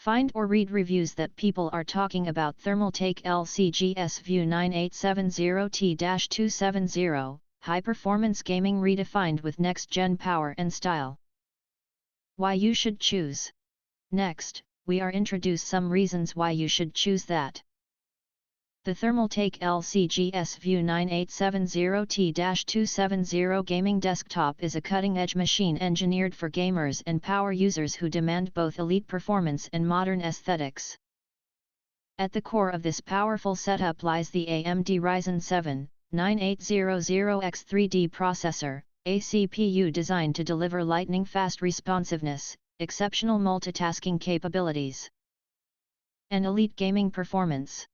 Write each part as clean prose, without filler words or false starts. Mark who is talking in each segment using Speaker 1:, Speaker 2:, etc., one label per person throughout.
Speaker 1: Find or read reviews that people are talking about Thermaltake LCGS View 9870T-270, high-performance gaming redefined with next-gen power and style. Why you should choose. Next, we are introduce some reasons why you should choose that. The Thermaltake LCGS View 9870T-270 gaming desktop is a cutting-edge machine engineered for gamers and power users who demand both elite performance and modern aesthetics. At the core of this powerful setup lies the AMD Ryzen 7 9800X3D processor, a CPU designed to deliver lightning-fast responsiveness, exceptional multitasking capabilities, and elite gaming performance.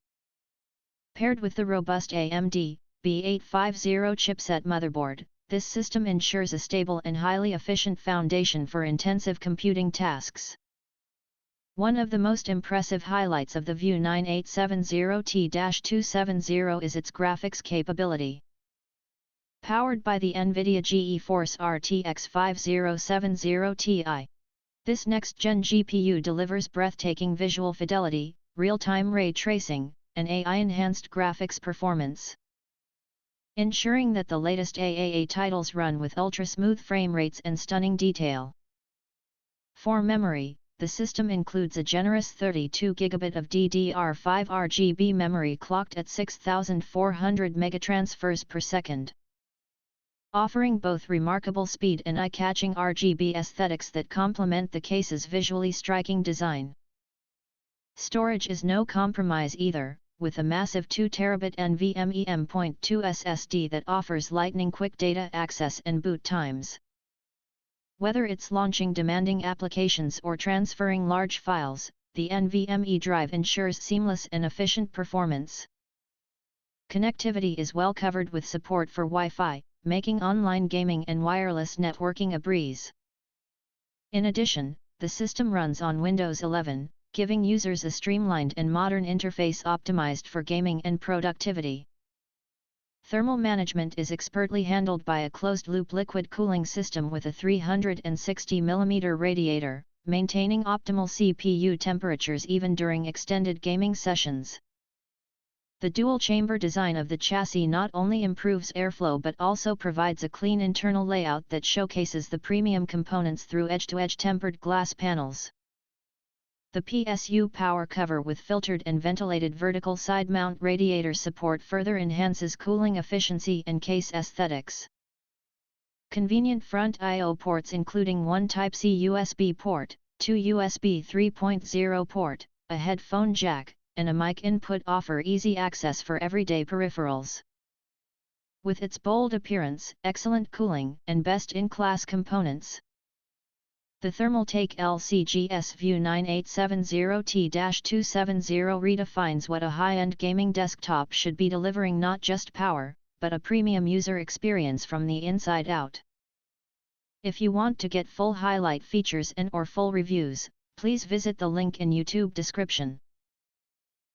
Speaker 1: Paired with the robust AMD B850 chipset motherboard, this system ensures a stable and highly efficient foundation for intensive computing tasks. One of the most impressive highlights of the View 9870T-270 is its graphics capability. Powered by the NVIDIA GeForce RTX 5070 Ti. This next-gen GPU delivers breathtaking visual fidelity, real-time ray tracing, and AI-enhanced graphics performance, ensuring that the latest AAA titles run with ultra-smooth frame rates and stunning detail. For memory, the system includes a generous 32 GB of DDR5 RGB memory clocked at 6,400 megatransfers per second, offering both remarkable speed and eye-catching RGB aesthetics that complement the case's visually striking design. Storage is no compromise either, with a massive 2TB NVMe M.2 SSD that offers lightning-quick data access and boot times. Whether it's launching demanding applications or transferring large files, the NVMe drive ensures seamless and efficient performance. Connectivity is well covered with support for Wi-Fi, making online gaming and wireless networking a breeze. In addition, the system runs on Windows 11, giving users a streamlined and modern interface optimized for gaming and productivity. Thermal management is expertly handled by a closed-loop liquid cooling system with a 360mm radiator, maintaining optimal CPU temperatures even during extended gaming sessions. The dual-chamber design of the chassis not only improves airflow but also provides a clean internal layout that showcases the premium components through edge-to-edge tempered glass panels. The PSU power cover with filtered and ventilated vertical side mount radiator support further enhances cooling efficiency and case aesthetics. Convenient front I/O ports including one Type-C USB port, two USB 3.0 port, a headphone jack, and a mic input offer easy access for everyday peripherals. With its bold appearance, excellent cooling, and best-in-class components, the Thermaltake LCGS View 9870T-270 redefines what a high-end gaming desktop should be, delivering not just power, but a premium user experience from the inside out. If you want to get full highlight features and/or full reviews, please visit the link in YouTube description.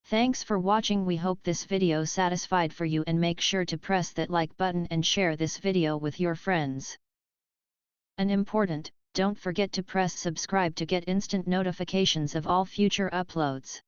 Speaker 1: Thanks for watching. We hope this video satisfied for you, and make sure to press that like button and share this video with your friends. And important, don't forget to press subscribe to get instant notifications of all future uploads.